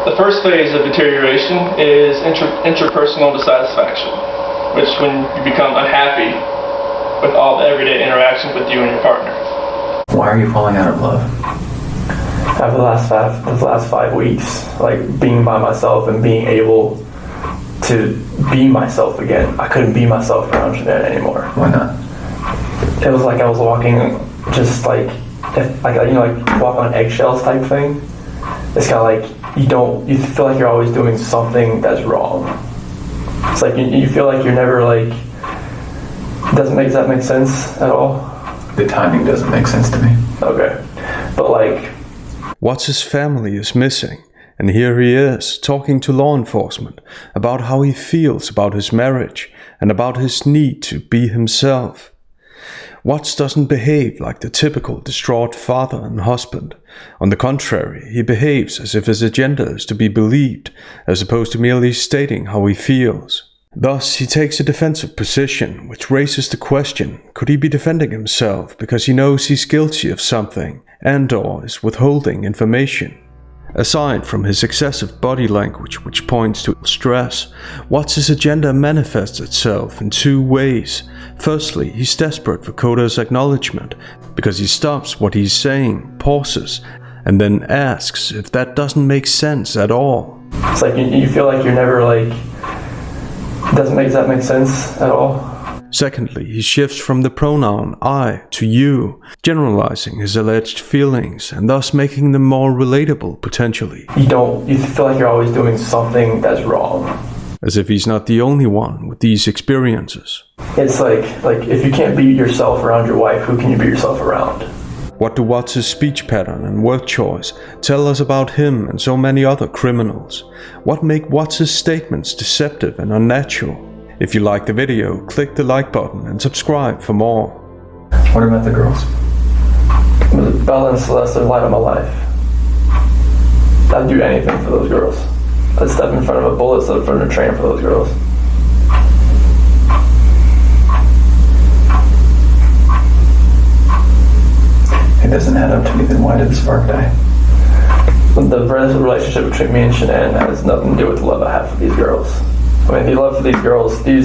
The first phase of deterioration is interpersonal dissatisfaction, which when you become unhappy with all the everyday interactions with you and your partner. Why are you falling out of love? After the last 5 weeks, like being by myself and being able to be myself again. I couldn't be myself around Jeanette anymore. Why not? It was like I was walking just like walk on eggshells type thing. It's kind of like you feel like you're always doing something that's wrong. It's like you feel like you're never like, does that make sense at all? The timing doesn't make sense to me. Okay. But like, Watts' family is missing, and here he is talking to law enforcement about how he feels about his marriage and about his need to be himself. Watts doesn't behave like the typical distraught father and husband. On the contrary, he behaves as if his agenda is to be believed, as opposed to merely stating how he feels. Thus, he takes a defensive position, which raises the question, could he be defending himself because he knows he's guilty of something, and/or is withholding information? Aside from his excessive body language, which points to stress, Watts' agenda manifests itself in two ways. Firstly, he's desperate for Coder's acknowledgement, because he stops what he's saying, pauses, and then asks if that doesn't make sense at all. it's like you feel like you're never like, does that make sense at all? Secondly, he shifts from the pronoun I to you, generalizing his alleged feelings and thus making them more relatable potentially. You feel like you're always doing something that's wrong. As if he's not the only one with these experiences. It's like if you can't be yourself around your wife, who can you be yourself around? What do Watts' speech pattern and word choice tell us about him and so many other criminals? What make Watts' statements deceptive and unnatural? If you like the video, click the like button and subscribe for more. What about the girls? Bella and Celeste are the light of my life. I'd do anything for those girls. I'd step in front of a bullet, step in front of a train for those girls. It doesn't add up to me, then why did the spark die? The relationship between me and Shanann has nothing to do with the love I have for these girls. I mean, the love for these girls, they're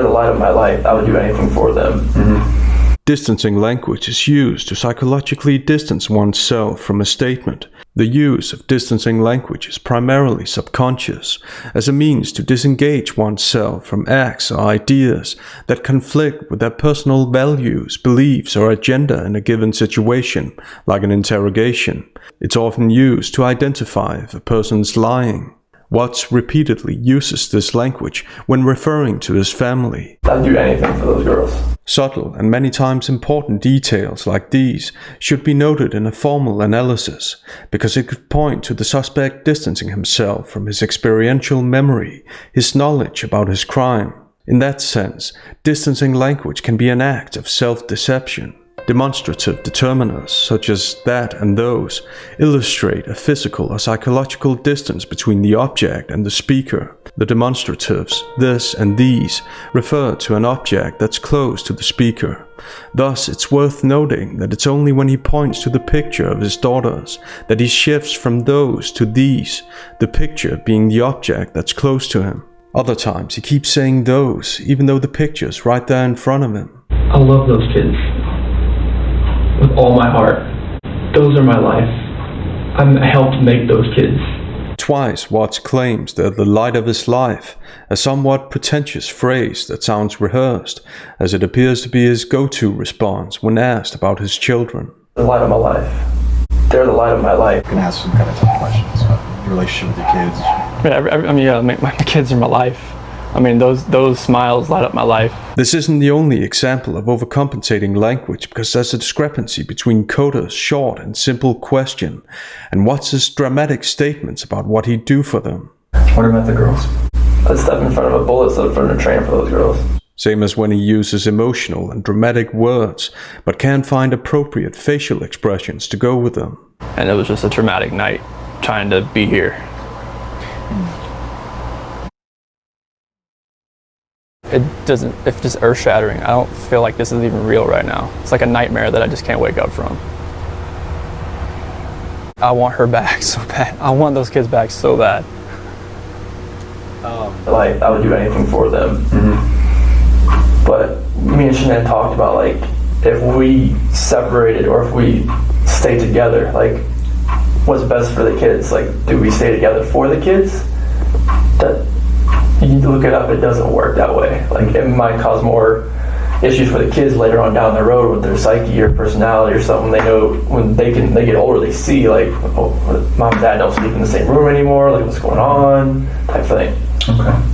the light of my life. I would do anything for them. Mm-hmm. Distancing language is used to psychologically distance oneself from a statement. The use of distancing language is primarily subconscious, as a means to disengage oneself from acts or ideas that conflict with their personal values, beliefs, or agenda in a given situation, like an interrogation. It's often used to identify if a person's lying. Watts repeatedly uses this language when referring to his family. I'd do anything for those girls. Subtle and many times important details like these should be noted in a formal analysis, because it could point to the suspect distancing himself from his experiential memory, his knowledge about his crime. In that sense, distancing language can be an act of self-deception. Demonstrative determiners, such as that and those, illustrate a physical or psychological distance between the object and the speaker. The demonstratives, this and these, refer to an object that's close to the speaker. Thus, it's worth noting that it's only when he points to the picture of his daughters that he shifts from those to these, the picture being the object that's close to him. Other times, he keeps saying those, even though the picture's right there in front of him. I love those kids. With all my heart. Those are my life. I helped make those kids. Twice, Watts claims they're the light of his life, a somewhat pretentious phrase that sounds rehearsed, as it appears to be his go-to response when asked about his children. The light of my life. They're the light of my life. I'm going to ask some kind of tough questions about your relationship with your kids. My kids are my life. I mean, those smiles light up my life. This isn't the only example of overcompensating language, because there's a discrepancy between Coder's short and simple question and Watts' dramatic statements about what he'd do for them. What about the girls? I'd step in front of a bullet, step in front of a train for those girls. Same as when he uses emotional and dramatic words, but can't find appropriate facial expressions to go with them. And it was just a traumatic night trying to be here. It's just earth-shattering. I don't feel like this is even real right now. It's like a nightmare that I just can't wake up from. I want her back so bad. I want those kids back so bad. Like, I would do anything for them. But me and Shanann talked about, like, if we separated or if we stay together, like, what's best for the kids? Like, do we stay together for the kids? That, you look it up, it doesn't work that way. Like, it might cause more issues for the kids later on down the road with their psyche or personality or something. They know when they get older, they see, like, oh, mom and dad don't sleep in the same room anymore, like, what's going on, type thing. Okay.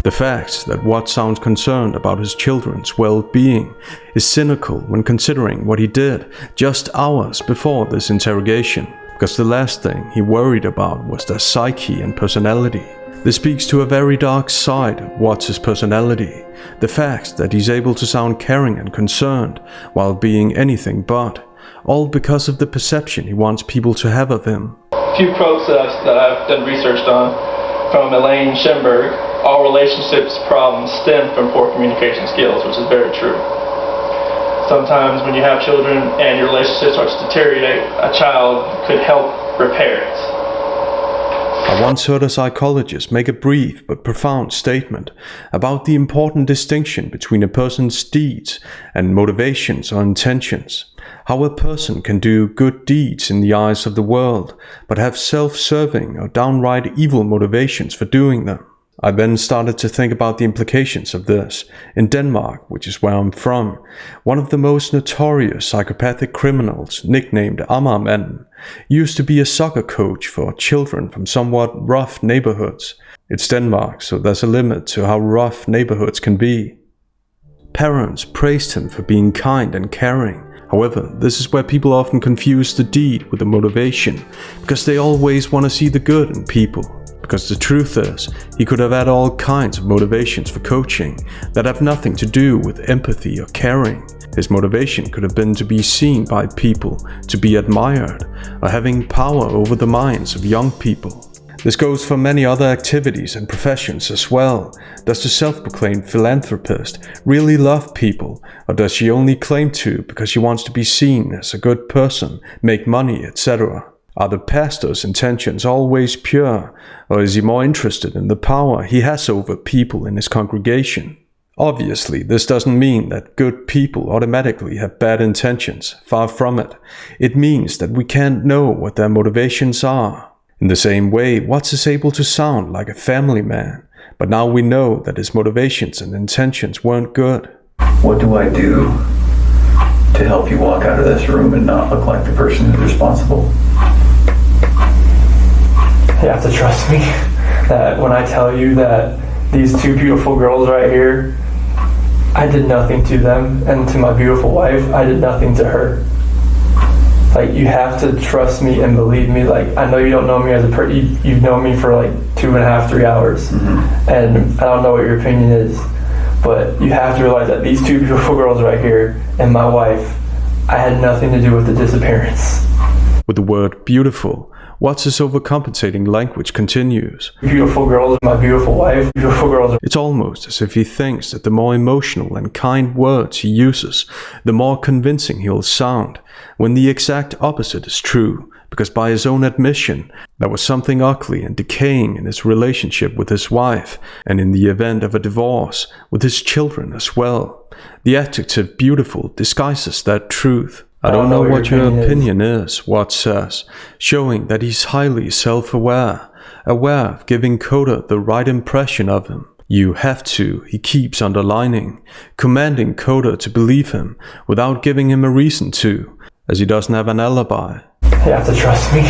The fact that Watt sounds concerned about his children's well-being is cynical when considering what he did just hours before this interrogation, because the last thing he worried about was their psyche and personality. This speaks to a very dark side of Watts' personality, the fact that he's able to sound caring and concerned while being anything but, all because of the perception he wants people to have of him. A few quotes that I've done research on from Elaine Schoenberg: all relationships problems stem from poor communication skills, which is very true. Sometimes when you have children and your relationship starts to deteriorate, a child could help repair it. I once heard a psychologist make a brief but profound statement about the important distinction between a person's deeds and motivations or intentions. How a person can do good deeds in the eyes of the world, but have self-serving or downright evil motivations for doing them. I then started to think about the implications of this. In Denmark, which is where I'm from, one of the most notorious psychopathic criminals, nicknamed Amagermanden, used to be a soccer coach for children from somewhat rough neighborhoods. It's Denmark, so there's a limit to how rough neighborhoods can be. Parents praised him for being kind and caring. However, this is where people often confuse the deed with the motivation, because they always want to see the good in people. Because the truth is, he could have had all kinds of motivations for coaching that have nothing to do with empathy or caring. His motivation could have been to be seen by people, to be admired, or having power over the minds of young people. This goes for many other activities and professions as well. Does the self-proclaimed philanthropist really love people, or does she only claim to because she wants to be seen as a good person, make money, etc.? Are the pastor's intentions always pure, or is he more interested in the power he has over people in his congregation? Obviously, this doesn't mean that good people automatically have bad intentions, far from it. It means that we can't know what their motivations are. In the same way, Watts is able to sound like a family man, but now we know that his motivations and intentions weren't good. What do I do to help you walk out of this room and not look like the person who's responsible? You have to trust me that when I tell you that these two beautiful girls right here, I did nothing to them, and to my beautiful wife, I did nothing to her. Like, you have to trust me and believe me. Like, I know you don't know me as a person. You've known me for like 2.5, 3 hours, and I don't know what your opinion is, but you have to realize that these two beautiful girls right here and my wife, I had nothing to do with the disappearance. With the word beautiful, Watts' overcompensating language continues. Beautiful girls, my beautiful wife, beautiful girls. It's almost as if he thinks that the more emotional and kind words he uses, the more convincing he'll sound, when the exact opposite is true, because by his own admission, there was something ugly and decaying in his relationship with his wife, and in the event of a divorce, with his children as well. The adjective beautiful disguises that truth. I don't know what your opinion is, Watts says, showing that he's highly self-aware, aware of giving Coda the right impression of him. You have to, he keeps underlining, commanding Coda to believe him without giving him a reason to, as he doesn't have an alibi. You have to trust me.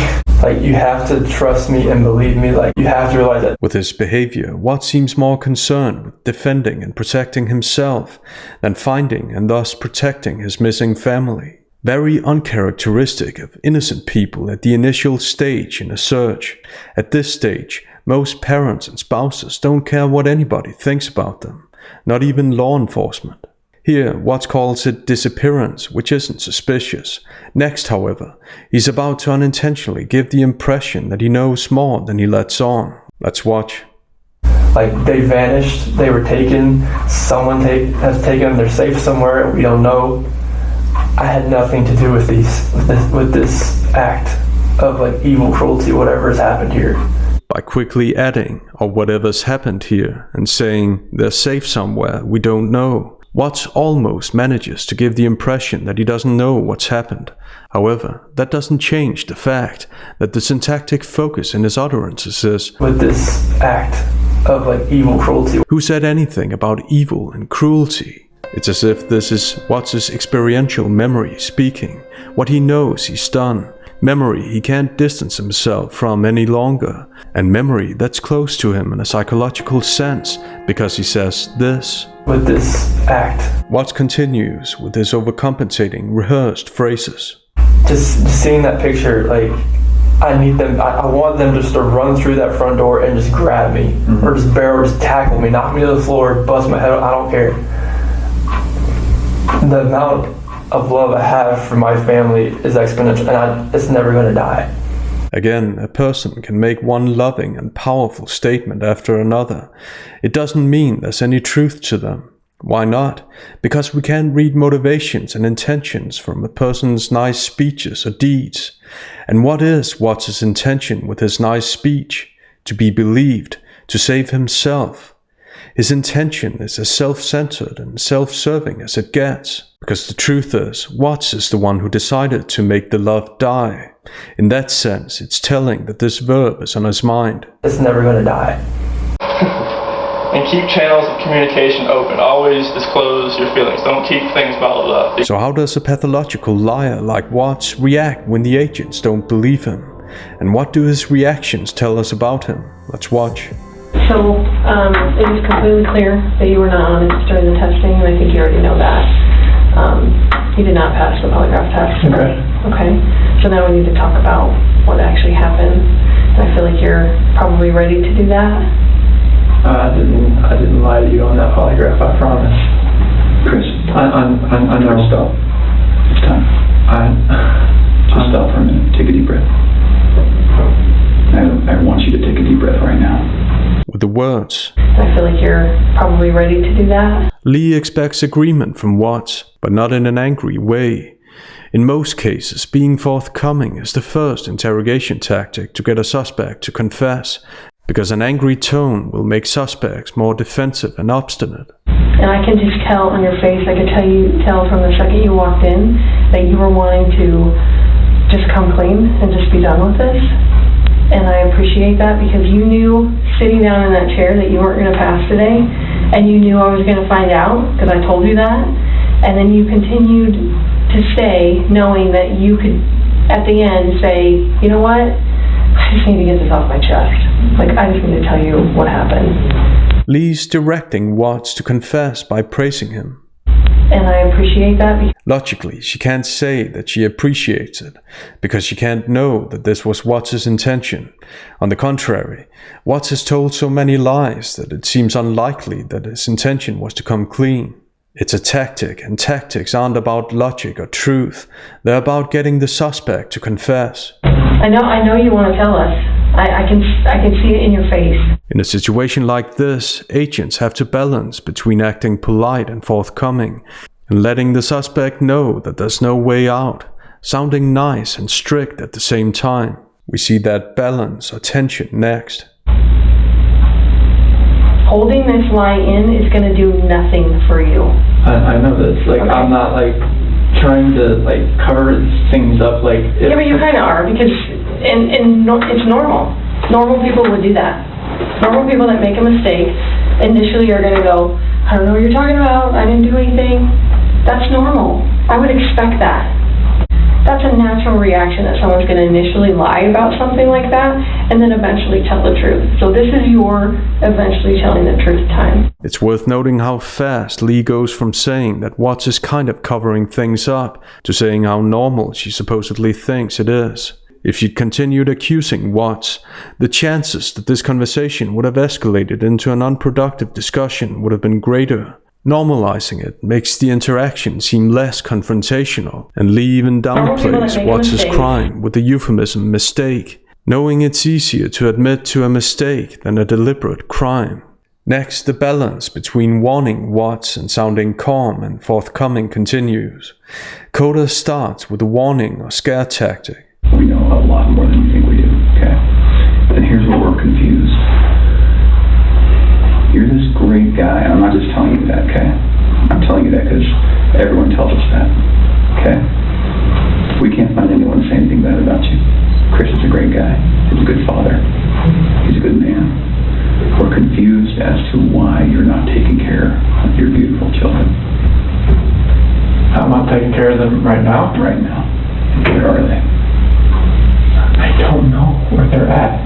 Like, you have to trust me and believe me. Like, you have to realize that. With his behavior, Watts seems more concerned with defending and protecting himself than finding and thus protecting his missing family. Very uncharacteristic of innocent people at the initial stage in a search. At this stage, most parents and spouses don't care what anybody thinks about them, not even law enforcement. Here, Watts calls it disappearance, which isn't suspicious. Next, however, he's about to unintentionally give the impression that he knows more than he lets on. Let's watch. Like, they vanished, they were taken, someone has taken them, they're safe somewhere, we don't know. I had nothing to do with this act. of like evil, cruelty, whatever has happened here. By quickly adding, or whatever's happened here, and saying they're safe somewhere we don't know, Watts almost manages to give the impression that he doesn't know what's happened. However, that doesn't change the fact that the syntactic focus in his utterances is, with this act of like evil, cruelty. Who said anything about evil and cruelty? It's as if this is Watts' experiential memory speaking, what he knows he's done, memory he can't distance himself from any longer, and memory that's close to him in a psychological sense, because he says this. With this act. Watts continues with his overcompensating, rehearsed phrases. Just seeing that picture, like, I need them, I want them just to run through that front door and just grab me, or just just tackle me, knock me to the floor, bust my head, I don't care. The amount of love I have for my family is exponential, and it's never going to die. Again, a person can make one loving and powerful statement after another. It doesn't mean there's any truth to them. Why not? Because we can't read motivations and intentions from a person's nice speeches or deeds. And what is Watts' intention with his nice speech? To be believed, to save himself. His intention is as self-centered and self-serving as it gets. Because the truth is, Watts is the one who decided to make the love die. In that sense, it's telling that this verb is on his mind. It's never going to die. And keep channels of communication open. Always disclose your feelings. Don't keep things bottled up. So how does a pathological liar like Watts react when the agents don't believe him? And what do his reactions tell us about him? Let's watch. So, it was completely clear that you were not honest during the testing, and I think you already know that. You did not pass the polygraph test. Okay. Okay. So now we need to talk about what actually happened. And I feel like you're probably ready to do that. I didn't lie to you on that polygraph, I promise. Chris, I know. Stop. It's time. Just stop for a minute. Take a deep breath. I want you to take a deep breath right now. With the words, I feel like you're probably ready to do that. Lee expects agreement from Watts, but not in an angry way. In most cases, being forthcoming is the first interrogation tactic to get a suspect to confess, because an angry tone will make suspects more defensive and obstinate. And I can just tell on your face, I could tell from the second you walked in that you were wanting to just come clean and just be done with this. And I appreciate that because you knew sitting down in that chair that you weren't going to pass today, and you knew I was going to find out because I told you that. And then you continued to stay knowing that you could, at the end, say, you know what, I just need to get this off my chest. Like, I just need to tell you what happened. Lee's directing Watts to confess by praising him. And I appreciate that. Logically, she can't say that she appreciates it, because she can't know that this was Watts' intention. On the contrary, Watts has told so many lies that it seems unlikely that his intention was to come clean. It's a tactic, and tactics aren't about logic or truth. They're about getting the suspect to confess. I know you want to tell us. I can see it in your face. In a situation like this, agents have to balance between acting polite and forthcoming, and letting the suspect know that there's no way out, sounding nice and strict at the same time. We see that balance or tension next. Holding this lie in is going to do nothing for you. I know this. Like, okay. I'm not like trying to like cover things up. Like, yeah, but you kind of are because it's normal. Normal people would do that. Normal people that make a mistake initially are going to go, I don't know what you're talking about. I didn't do anything. That's normal. I would expect that. That's a natural reaction that someone's going to initially lie about something like that and then eventually tell the truth. So this is your eventually telling the truth time. It's worth noting how fast Lee goes from saying that Watts is kind of covering things up to saying how normal she supposedly thinks it is. If she'd continued accusing Watts, the chances that this conversation would have escalated into an unproductive discussion would have been greater. Normalizing it makes the interaction seem less confrontational, and Lee even downplays Watts' crime with the euphemism mistake, knowing it's easier to admit to a mistake than a deliberate crime. Next, the balance between warning Watts and sounding calm and forthcoming continues. Decoder starts with a warning or scare tactic. We know a lot more than you think we do, okay? And here's where we're confused. You're this great guy, and I'm not just telling you that, okay? I'm telling you that because everyone tells us that, okay? We can't find anyone saying anything bad about you. Chris is a great guy. He's a good father. He's a good man. We're confused as to why you're not taking care of your beautiful children. I'm not taking care of them right now. Right now. Where are they? I don't know where they're at.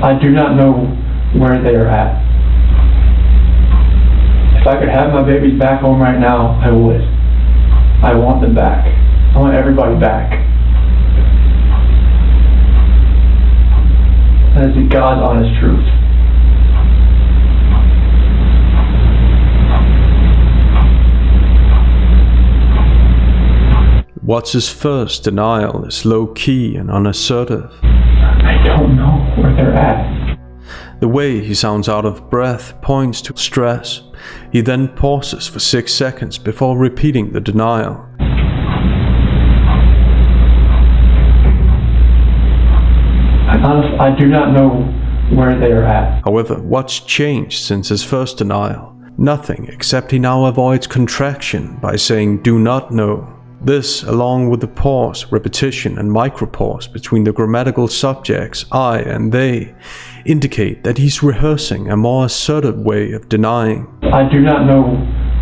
I do not know where they are at. If I could have my babies back home right now, I would. I want them back. I want everybody back. That is the God's honest truth. Watts' first denial is low-key and unassertive. I don't know where they're at. The way he sounds out of breath points to stress. He then pauses for 6 seconds before repeating the denial. I do not know where they are at. However, what's changed since his first denial? Nothing, except he now avoids contraction by saying "do not know." This, along with the pause, repetition, and micropause between the grammatical subjects I and they, indicate that he's rehearsing a more assertive way of denying. I do not know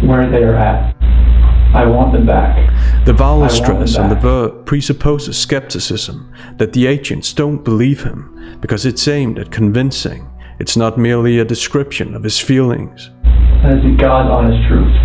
where they are at. I want them back. The vowel stress on the verb presupposes skepticism, that the agents don't believe him, because it's aimed at convincing. It's not merely a description of his feelings. That is the God's honest truth.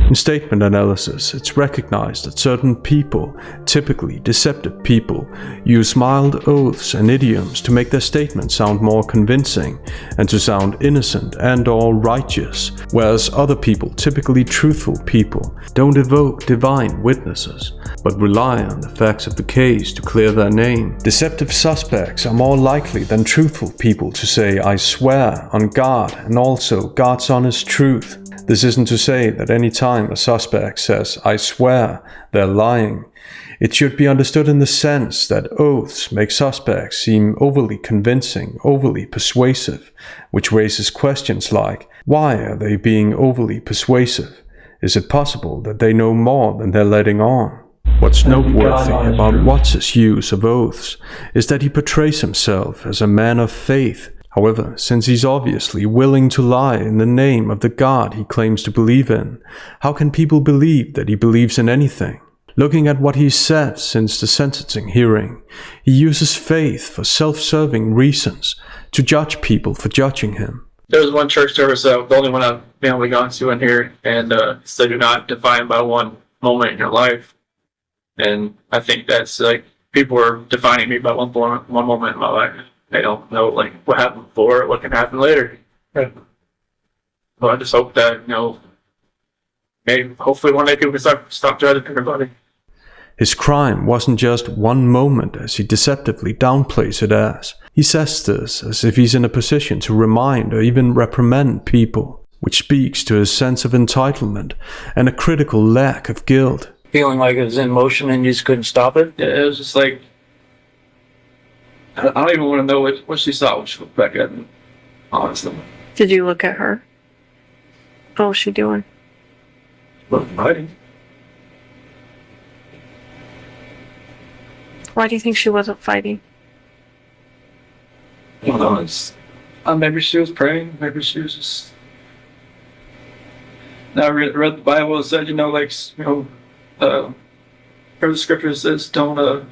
In statement analysis, it's recognized that certain people, typically deceptive people, use mild oaths and idioms to make their statements sound more convincing and to sound innocent and/or righteous, whereas other people, typically truthful people, don't evoke divine witnesses, but rely on the facts of the case to clear their name. Deceptive suspects are more likely than truthful people to say "I swear" on God and also God's honest truth. This isn't to say that any time a suspect says "I swear," they're lying. It should be understood in the sense that oaths make suspects seem overly convincing, overly persuasive, which raises questions like, why are they being overly persuasive? Is it possible that they know more than they're letting on? What's noteworthy about Watts' use of oaths is that he portrays himself as a man of faith. However, since he's obviously willing to lie in the name of the God he claims to believe in, how can people believe that he believes in anything? Looking at what he's said since the sentencing hearing, he uses faith for self-serving reasons to judge people for judging him. There was one church service, the only one I've been able to go to in here, and so you're not defined by one moment in your life. And I think that's like, people are defining me by one moment in my life. They don't know like what happened before, what can happen later. Right. So I just hope that, maybe hopefully one day people can stop judging everybody. His crime wasn't just one moment, as he deceptively downplays it as. He says this as if he's in a position to remind or even reprimand people, which speaks to his sense of entitlement and a critical lack of guilt. Feeling like it was in motion and you just couldn't stop it? Yeah, it was just like, I don't even want to know what she saw when she looked back at me, honestly. Did you look at her? What was she doing? Fighting. Why do you think she wasn't fighting? I don't know. Maybe she was praying. Maybe she was just. Now I read the Bible and said, where the scripture says, don't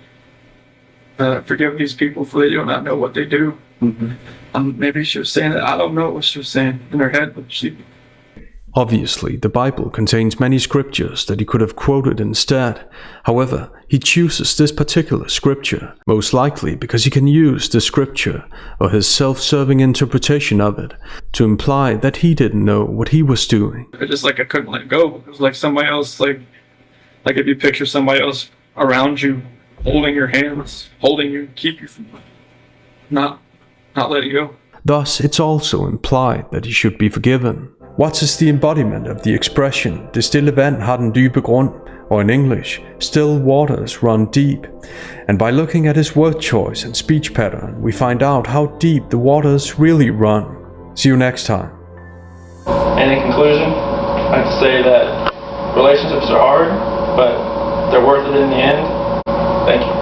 forgive these people for they do not know what they do. Mm-hmm. Maybe she was saying that. I don't know what she was saying in her head, but she. Obviously, the Bible contains many scriptures that he could have quoted instead. However, he chooses this particular scripture, most likely because he can use the scripture, or his self-serving interpretation of it, to imply that he didn't know what he was doing. It's just like I couldn't let go. It was like somebody else, like if you picture somebody else around you, holding your hands, holding you, keep you from not letting go. Thus, it's also implied that he should be forgiven. What is the embodiment of the expression, det stille vand har den dybe grund, or in English, still waters run deep? And by looking at his word choice and speech pattern, we find out how deep the waters really run. See you next time. And in conclusion, I'd like to say that relationships are hard, but they're worth it in the end. Thank you.